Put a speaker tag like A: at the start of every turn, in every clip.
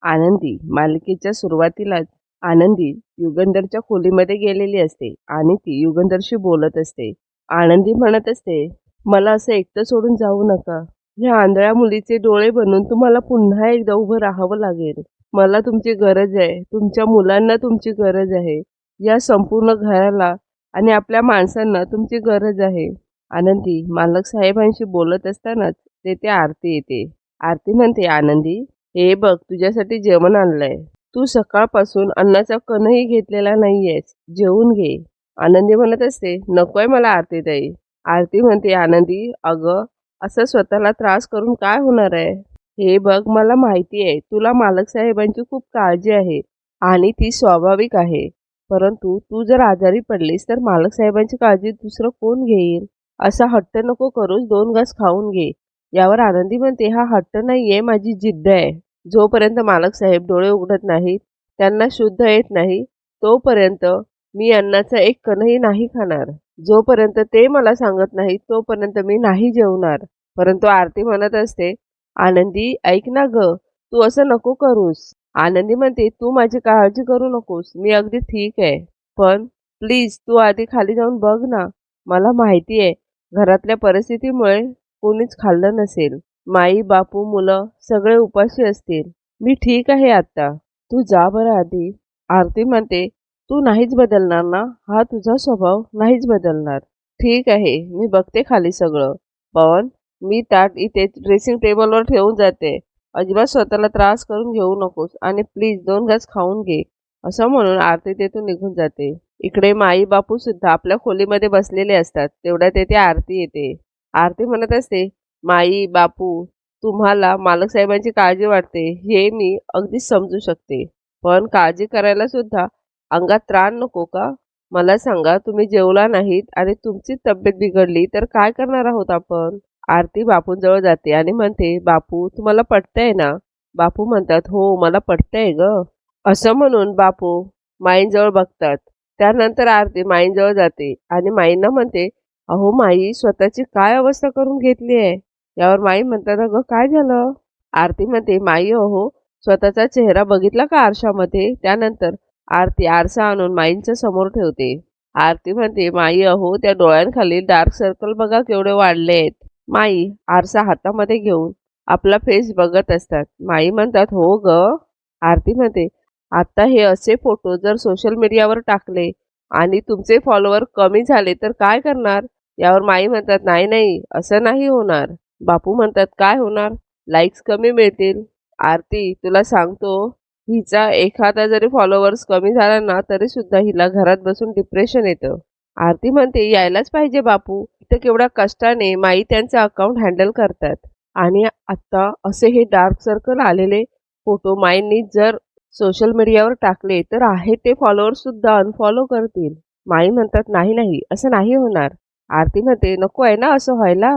A: आनंदी मालिकेच्या सुरुवातीलाच आनंदी युगंधरच्या खोलीमध्ये गेलेली असते आणि ती युगंधरशी बोलत असते. आनंदी म्हणत असते, मला असं एकटं सोडून जाऊ नका. या आंधळ्या मुलीचे डोळे बनून तुम्हाला पुन्हा एकदा उभं राहावं लागेल. मला तुमची गरज आहे. तुमच्या मुलांना तुमची गरज आहे. या संपूर्ण घराला आणि आपल्या माणसांना तुमची गरज आहे. आनंदी मालक साहेबांशी बोलत असतानाच तेथे आरती येते. आरती म्हणते, आनंदी, हे बघ तुझ्यासाठी जेवण आणलंय. तू सकाळपासून अन्नाचा कणही घेतलेला नाहीयेस. जेवून घे. आनंदी म्हणत असते, नकोय मला आरतीताई. आरती म्हणते, आनंदी अगं, असं स्वतःला त्रास करून काय होणार आहे? हे बघ मला माहिती आहे तुला मालक साहेबांची खूप काळजी आहे आणि ती स्वाभाविक आहे. परंतु तू जर आजारी पडलीस तर मालक साहेबांची काळजी दुसरं कोण घेईल? असा हट्ट नको करूस, 2 घास खाऊन घे. यावर आनंदी म्हणते, हा हट्ट नाहीये, माझी जिद्द आहे. जोपर्यंत मालक साहेब डोळे उघडत नाहीत, त्यांना शुद्ध येत नाही, तोपर्यंत मी अन्नाचा एक कणही नाही खाणार. जोपर्यंत ते मला सांगत नाहीत तोपर्यंत मी नाही जेवणार. परंतु आरती म्हणत असते, आनंदी ऐक ना ग, तू असं नको करूस. आनंदी म्हणते, तू माझी काळजी करू नकोस, मी अगदी ठीक आहे. पण प्लीज तू आधी खाली जाऊन बघ ना. मला माहिती आहे घरातल्या परिस्थितीमुळे कोणीच खाल्लं नसेल. माई, बापू, मुलं सगळे उपाशी असतील. मी ठीक आहे आता. तू जा बरं आधी. आरती म्हणते, तू नाहीच बदलणार ना? हा तुझा स्वभाव नाहीच बदलणार. ठीक आहे, मी बघते खाली सगळं. पवन, मी ताट इथे ड्रेसिंग टेबलवर ठेवून जाते. अजिबात स्वतःला त्रास करून घेऊ नकोस आणि प्लीज 2 घास खाऊन घे. असं म्हणून आरती तेथून निघून जाते. इकडे माई बापू सुद्धा आपल्या खोलीमध्ये बसलेले असतात. तेवढ्यात तेथे आरती येते. आरती म्हणत असते, माई, बापू, तुम्हाला मालक साहेबांची काळजी वाटते हे मी अगदीच समजू शकते. पण काळजी करायला सुद्धा अंगात त्राण नको का? मला सांगा, तुम्ही जेवला नाहीत आणि तुमचीच तब्येत बिघडली तर काय करणार आहोत आपण? आरती बापूंजवळ जाते आणि म्हणते, बापू तुम्हाला पटतंय ना? बापू म्हणतात, हो मला पटतंय ग. असं म्हणून बापू माईंजवळ बघतात. त्यानंतर आरती माईंजवळ जाते आणि माईंना म्हणते, अहो माई, स्वतःची काय अवस्था करून घेतली आहे? यावर माई म्हणतात, अगं काय झालं? आरती म्हणते, माई अहो, स्वतःचा चेहरा बघितला का आरशामध्ये? त्यानंतर आरती आरसा आणून माईंच्या समोर ठेवते. आरती म्हणते, माई अहो, त्या डोळ्यांखाली डार्क सर्कल बघा केवढे वाढले आहेत. माई आरसा हातामध्ये घेऊन आपला फेस बघत असतात. माई म्हणतात, हो ग. आरती म्हणते, आता हे असे फोटो जर सोशल मीडियावर टाकले आणि तुमचे फॉलोअर कमी झाले तर काय करणार? यावर माई म्हणतात, नाही नाही, असं नाही होणार. बापू म्हणतात, काय होणार? लाईक्स कमी मिळतील. आरती तुला सांगतो, हिचा एखादा जरी फॉलोअर्स कमी झाला ना तरी सुद्धा हिला घरात बसून डिप्रेशन येतं. आरती म्हणते, यायलाच पाहिजे बापू. इथं केवढ्या कष्टाने माई त्यांचं अकाउंट हँडल करतात आणि आता असे हे डार्क सर्कल आलेले फोटो माईंनी जर सोशल मीडियावर टाकले तर आहे ते फॉलोअर्स सुद्धा अनफॉलो करतील. माई म्हणतात, नाही नाही, असं नाही होणार. आरती म्हणते, नको आहे ना असं व्हायला.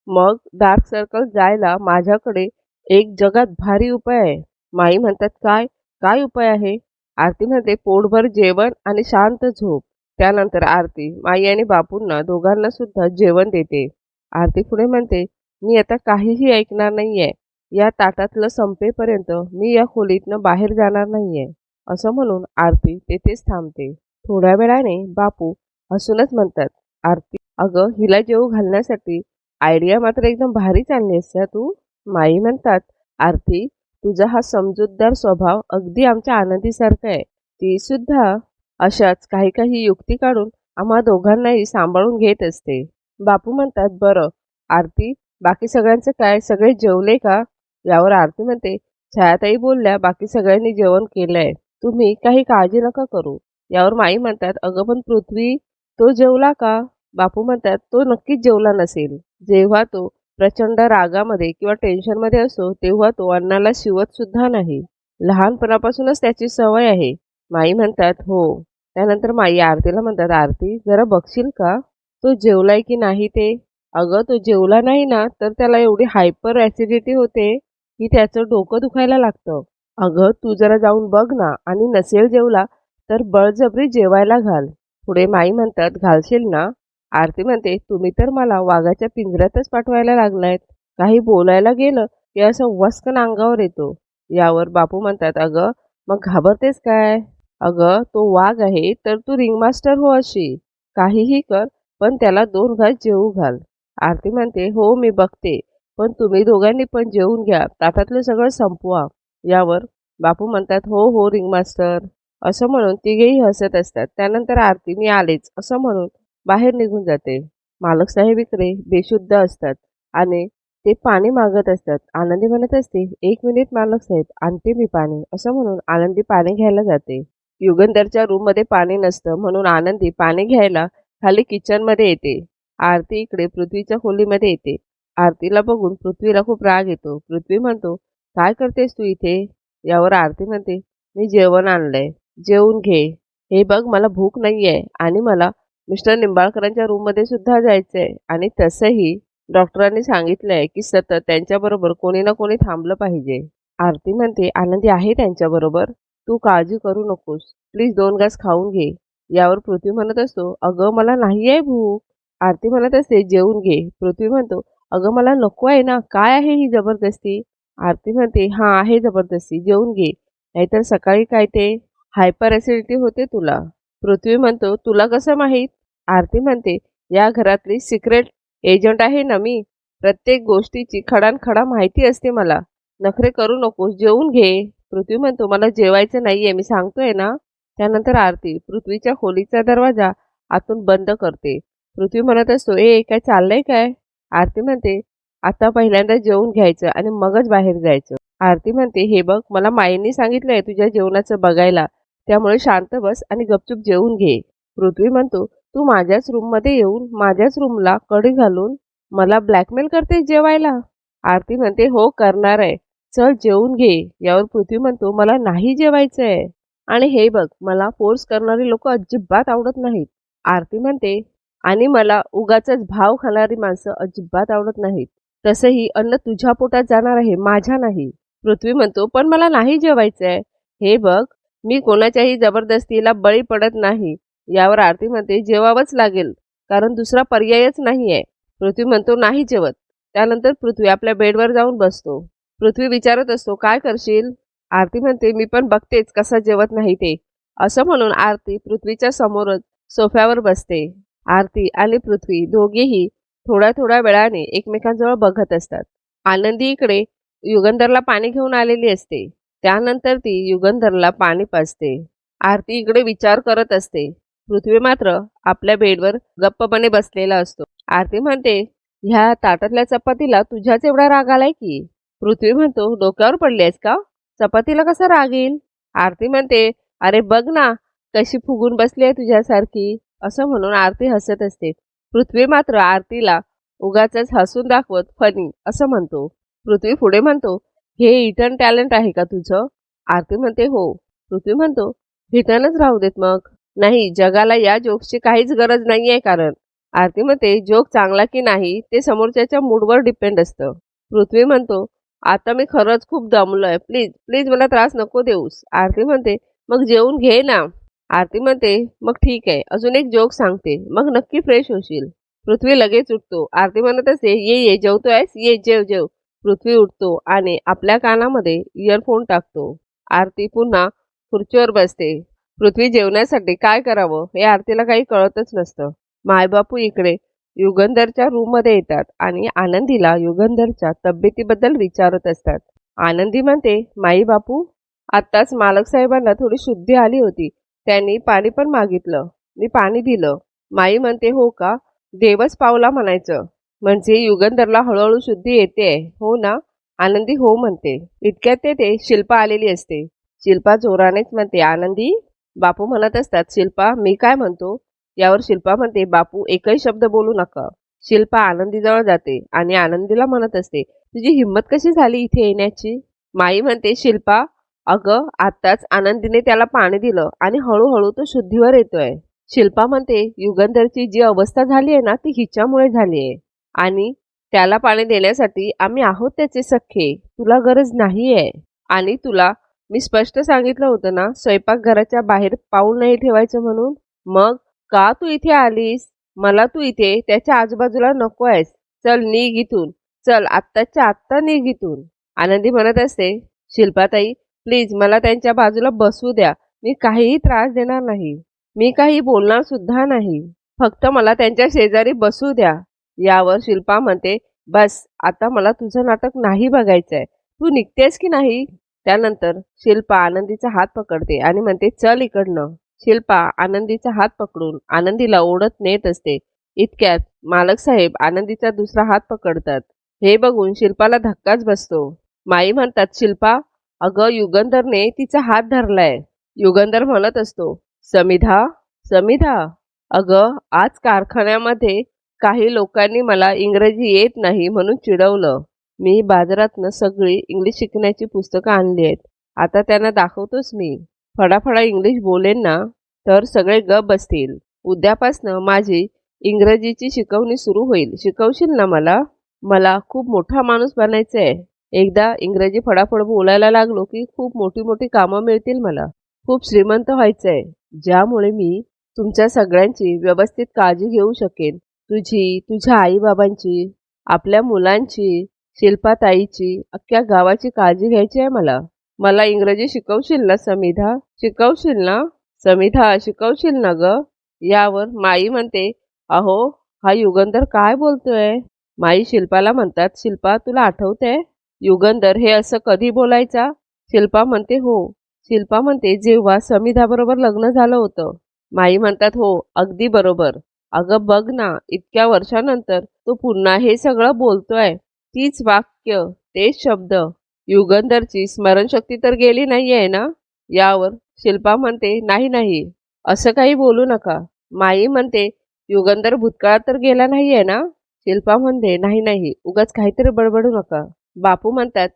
A: मग डार्क सर्कल जायला माझ्याकडे एक जगात भारी उपाय आहे. माई म्हणतात, काय? काय उपाय आहे? आरती म्हणते, पोटभर जेवण आणि शांत झोप. त्यानंतर आरती माई आणि बापूंना दोघांना सुद्धा जेवण देते. आरती पुढे म्हणते, मी आता काहीही ऐकणार नाहीये. या ताटातलं संपेपर्यंत मी या खोलीतनं बाहेर जाणार नाहीये. असं म्हणून आरती तेथेच थांबते. थोड्या वेळाने बापू हसूनच म्हणतात, आरती अगं, हिला जेवू घालण्यासाठी आयडिया मात्र एकदम भारी आणलीस का तू? माई म्हणतात, आरती तुझा हा समजूतदार स्वभाव अगदी आमच्या आनंदीसारखा आहे. ती सुद्धा अशाच काही काही युक्ती काढून आम्हा दोघांनाही सांभाळून घेत असते. बापू म्हणतात, बरं आरती, बाकी सगळ्यांचं काय? सगळे जेवले का? यावर आरती म्हणते, छायाताई बोलल्या बाकी सगळ्यांनी जेवण केलंय. तुम्ही काही काळजी नका करू. यावर माई म्हणतात, अगं पण पृथ्वी, तो जेवला का? बापू म्हणतात, तो नक्कीच जेवला नसेल. जेव्हा तो प्रचंड रागामध्ये किंवा टेन्शनमध्ये असतो तेव्हा तो अन्नाला शिवत सुद्धा नाही. लहानपणापासूनच त्याची सवय आहे. माई म्हणतात, हो. त्यानंतर माई आरतीला म्हणतात, आरती जरा बघशील का तो जेवलाय की नाही ते? अगं तो जेवला नाही ना तर त्याला एवढी हायपर ॲसिडिटी होते की त्याचं डोकं दुखायला लागतं. अगं तू जरा जाऊन बघ ना आणि नसेल जेवला तर बळजबरी जेवायला घाल. पुढे माई म्हणतात, घालशील ना? आरती म्हणते, तुम्ही तर मला वाघाच्या पिंजऱ्यातच पाठवायला लागलायत. काही बोलायला गेलं की असं वस्कन अंगावर येतो. यावर बापू म्हणतात, अगं मग घाबरतेस काय? अगं तो वाघ आहे तर तू रिंगमास्टर हो अशी. काहीही कर पण त्याला 2 घास जेवू घाल. आरती म्हणते, हो मी बघते. पण तुम्ही दोघांनी पण जेवून घ्या. ताटातलं सगळं संपवा. यावर बापू म्हणतात, हो हो रिंगमास्टर. असं म्हणून तिघेही हसत असतात. त्यानंतर आरती मी आलेच असं म्हणून बाहेर निघून जाते. मालक साहेब इकडे बेशुद्ध असतात आणि ते पाणी मागत असतात. आनंदी म्हणत असते, एक मिनिट मालक साहेब, आणते मी पाणी. असं म्हणून आनंदी पाणी घ्यायला जाते. युगंधरच्या रूममध्ये पाणी नसतं म्हणून आनंदी पाणी घ्यायला खाली किचनमध्ये येते. आरती इकडे पृथ्वीच्या खोलीमध्ये येते. आरतीला बघून पृथ्वीला खूप राग येतो. पृथ्वी म्हणतो, काय करतेस तू इथे? यावर आरती म्हणते, मी जेवण आणलंय, जेवून घे. हे बघ मला भूक नाहीये आणि मला मिस्टर निंबाळकरांच्या रूममध्ये सुद्धा जायचंय आणि तसंही डॉक्टरांनी सांगितलंय की सतत त्यांच्याबरोबर कोणी ना कोणी थांबलं पाहिजे. आरती म्हणते, आनंदी आहे त्यांच्याबरोबर, तू काळजी करू नकोस, प्लीज 2 घास खाऊन घे. यावर पृथ्वी म्हणत असतो, अगं मला नाही आहे भूक. आरती म्हणत असते, जेवून घे. पृथ्वी म्हणतो, अगं मला नको आहे ना, काय आहे ही जबरदस्ती? आरती म्हणते, हां आहे जबरदस्ती, जेवून घे, नाहीतर सकाळी काय ते हायपर ॲसिडिटी होते तुला. पृथ्वी म्हणतो, तुला कसं माहीत? आरती म्हणते, या घरातली सिक्रेट एजंट आहे ना मी. प्रत्येक गोष्टीची खडानखडा माहिती असते मला. नखरे करू नकोस, जेवून घे. पृथ्वी म्हणतो, मला जेवायचं नाहीये, मी सांगतोय ना. त्यानंतर आरती पृथ्वीच्या खोलीचा दरवाजा आतून बंद करते. पृथ्वी म्हणत असतो, ए काय चाललंय काय? आरती म्हणते, आता पहिल्यांदा जेवून घ्यायचं आणि मगच बाहेर जायचं. आरती म्हणते, हे बघ मला माईंनी सांगितलंय तुझ्या जेवणाचं बघायला, त्यामुळे शांत बस आणि गपचूप जेवून घे. पृथ्वी म्हणतो, तू माझ्याच रूममध्ये येऊन माझ्याच रूमला कडी घालून मला ब्लॅकमेल करतेस जेवायला? आरती म्हणते, हो करणार आहे. चल जेवून घे. यावर पृथ्वी म्हणतो, मला नाही जेवायचंय. आणि हे बघ मला फोर्स करणारी लोक अजिबात आवडत नाहीत. आरती म्हणते, आणि मला उगाचच भाव खाणारी माणसं अजिबात आवडत नाहीत. तसंही अन्न तुझ्या पोटात जाणार आहे, माझ्या नाही. पृथ्वी म्हणतो, पण मला नाही जेवायचंय. हे बघ मी कोणाच्याही जबरदस्तीला बळी पडत नाही. यावर आरती म्हणते, जेवावंच लागेल कारण दुसरा पर्यायच नाहीये. पृथ्वी म्हणतो, नाही जेवत. त्यानंतर पृथ्वी आपल्या बेडवर जाऊन बसतो. पृथ्वी विचारत असतो, काय करशील? आरती म्हणते, मी पण बघतेच कसा जेवत नाही ते. असं म्हणून आरती पृथ्वीच्या समोरच सोफ्यावर बसते. आरती आणि पृथ्वी दोघेही थोड्या थोड्या वेळाने एकमेकांजवळ बघत असतात. आनंदी इकडे युगंधरला पाणी घेऊन आलेली असते. त्यानंतर ती युगंधरला पाणी पाजते. आरती इकडे विचार करत असते. पृथ्वी मात्र आपल्या बेडवर गप्पपणे बसलेला असतो. आरती म्हणते, ह्या ताटातल्या चपातीला तुझ्याच एवढा राग आलाय की? पृथ्वी म्हणतो, डोक्यावर पडली आहेस का? चपातीला कसा राग येईल? आरती म्हणते, अरे बघ ना कशी फुगून बसली आहे तुझ्यासारखी. असं म्हणून आरती हसत असते. पृथ्वी मात्र आरतीला उगाचच हसून दाखवत फनी असं म्हणतो. पृथ्वी पुढे म्हणतो, हे हिडन टॅलेंट आहे का तुझं? आरती म्हणते, हो. पृथ्वी म्हणतो, हिडनच राहू देत मग. नाही, जगाला या जोक्सची काहीच गरज नाहीये कारण. आरती म्हणते, जोक चांगला की नाही ते समोरच्याच्या मूडवर डिपेंड असतं. पृथ्वी म्हणतो, आता मी खरंच खूप दमलोय, प्लीज प्लीज मला त्रास नको देऊस. आरती म्हणते, मग जेवून घे ना. आरती म्हणते, मग ठीक आहे, अजून एक जोक सांगते, मग नक्की फ्रेश होशील. पृथ्वी लगेच उठतो. आरती म्हणत असते, ये ये जेवतोयस, ये जेव जेव. पृथ्वी उठतो आणि आपल्या कानामध्ये इयरफोन टाकतो. आरती पुन्हा खुर्चीवर बसते. पृथ्वी जेवण्यासाठी काय करावं हे आरतीला काही कळतच नसतं. मायबापू इकडे युगंधरच्या रूममध्ये येतात आणि आनंदीला युगंधरच्या तब्येतीबद्दल विचारत असतात. आनंदी म्हणते, माई बापू, आत्ताच मालक साहेबांना थोडी शुद्धी आली होती, त्यांनी पाणी पण मागितलं, मी पाणी दिलं. माई म्हणते, हो का? देवच पावला म्हणायचं. म्हणजे युगंधरला हळूहळू शुद्धी येते, हो ना? आनंदी हो म्हणते. इतक्यात तेथे शिल्पा आलेली असते. शिल्पा जोरानेच म्हणते, आनंदी. बापू म्हणत असतात, शिल्पा मी काय म्हणतो? यावर शिल्पा म्हणते, बापू एकही शब्द बोलू नका. शिल्पा आनंदीजवळ जाते आणि आनंदीला म्हणत असते, तुझी हिंमत कशी झाली इथे येण्याची? माई म्हणते, शिल्पा अगं आत्ताच आनंदीने त्याला पाणी दिलं आणि हळूहळू तो शुद्धीवर येतोय. शिल्पा म्हणते, युगंधरची जी अवस्था झाली आहे ना ती हिच्यामुळे झाली आहे आणि त्याला पाणी देण्यासाठी आम्ही आहोत त्याचे सख्खे, तुला गरज नाहीये. आणि तुला मी स्पष्ट सांगितलं होतं ना स्वयंपाकघराच्या बाहेर पाऊल नाही ठेवायचं म्हणून. मग का तू इथे आलीस? मला तू इथे त्याच्या आजूबाजूला नको आहेस. चल निघ इथून, चल आत्ताच्या आत्ता निघ इथून. आनंदी म्हणत असते, शिल्पाताई, प्लीज मला त्यांच्या बाजूला बसू द्या. मी काहीही त्रास देणार नाही. मी काही बोलणार सुद्धा नाही. फक्त मला त्यांच्या शेजारी बसू द्या. यावर शिल्पा म्हणते, बस आता मला तुझं नाटक नाही बघायचंय. तू निघतेस की नाही? त्यानंतर शिल्पा आनंदीचा हात पकडते आणि म्हणते, चल इकडनं. शिल्पा आनंदीचा हात पकडून आनंदीला ओढत नेत असते. इतक्यात मालक साहेब आनंदीचा दुसरा हात पकडतात. हे बघून शिल्पाला धक्काच बसतो. माई म्हणतात, शिल्पा, अगं युगंधरने तिचा हात धरलाय. युगंधर म्हणत असतो, समिधा, समिधा, अगं आज कारखान्यामध्ये काही लोकांनी मला इंग्रजी येत नाही म्हणून चिडवलं. मी बाजारातनं सगळी इंग्लिश शिकण्याची पुस्तकं आणली आहेत. आता त्यांना दाखवतोच मी. फडाफडा इंग्लिश बोलेन ना तर सगळे गप बसतील. उद्यापासनं माझी इंग्रजीची शिकवणी सुरू होईल. शिकवशील ना मला? मला खूप मोठा माणूस बनायचं आहे. एकदा इंग्रजी फडाफड बोलायला लागलो की खूप मोठी मोठी कामं मिळतील मला. खूप श्रीमंत व्हायचं आहे, ज्यामुळे मी तुमच्या सगळ्यांची व्यवस्थित काळजी घेऊ शकेन. तुझी, तुझ्या आईबाबांची, आपल्या मुलांची, शिल्पाताईची, अख्ख्या गावाची काळजी घ्यायची आहे मला. मला इंग्रजी शिकवशील ना समिधा? शिकवशील ना? समिधा, शिकवशील ना ग? यावर माई म्हणते, अहो हा युगंधर काय बोलतोय? माई शिल्पाला म्हणतात, शिल्पा तुला आठवतंय? युगंधर हे असं कधी बोलायचा? शिल्पा म्हणते, हो. शिल्पा म्हणते, जेव्हा समिधाबरोबर लग्न झालं होतं. माई म्हणतात, हो अगदी बरोबर. अगं बघ ना, इतक्या वर्षानंतर तो पुन्हा हे सगळं बोलतोय. तीच वाक्य, तेच शब्द. युगंधरची स्मरणशक्ती तर गेली नाहीये ना? यावर शिल्पा म्हणते, नाही नाही, असं काही बोलू नका. माई म्हणते, युगंधर भूतकाळात तर गेला नाहीये ना? शिल्पा म्हणते, नाही नाही, उगाच काहीतरी बडबडू नका. बापू म्हणतात,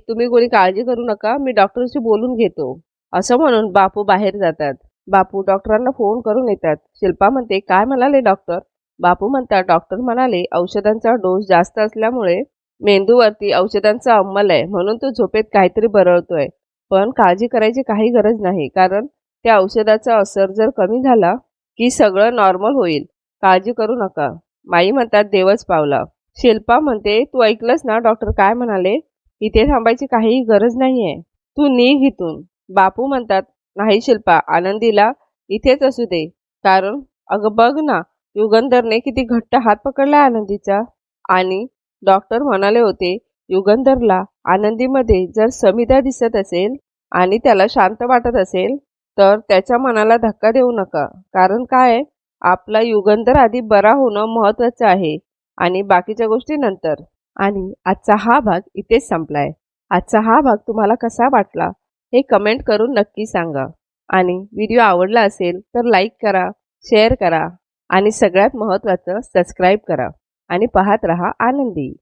A: तुम्ही कोणी काळजी करू नका, मी डॉक्टरशी बोलून घेतो. असं म्हणून बापू बाहेर जातात. बापू डॉक्टरांना फोन करून येतात. शिल्पा म्हणते, काय म्हणाले डॉक्टर? बापू म्हणतात, डॉक्टर म्हणाले औषधांचा डोस जास्त असल्यामुळे मेंदूवरती औषधांचा अंमल आहे, म्हणून तो झोपेत काहीतरी बरळतोय. पण काळजी करायची काही गरज नाही, कारण त्या औषधाचा असर जर कमी झाला की सगळं नॉर्मल होईल. काळजी करू नका. माई म्हणतात, देवच पावला. शिल्पा म्हणते, तू ऐकलंस ना डॉक्टर काय म्हणाले? इथे थांबायची काहीही गरज नाहीये. तू निघ इथून. बापू म्हणतात, नाही शिल्पा, आनंदीला इथेच असू दे. कारण अगं बघ ना, युगंधरने किती घट्ट हात पकडला आनंदीचा. आणि डॉक्टर म्हणाले होते, युगंधरला आनंदीमध्ये जर समिधा दिसत असेल आणि त्याला शांत वाटत असेल तर त्याच्या मनाला धक्का देऊ नका. कारण काय, आपला युगंधर आधी बरा होणं महत्त्वाचं आहे आणि बाकीच्या गोष्टी नंतर. आणि आजचा हा भाग इथेच संपलाय. आजचा हा भाग तुम्हाला कसा वाटला हे कमेंट करून नक्की सांगा. आणि व्हिडिओ आवडला असेल तर लाईक करा, शेअर करा आणि सगळ्यात महत्त्वाचं सबस्क्राईब करा. आणि पाहत रहा आनंदी.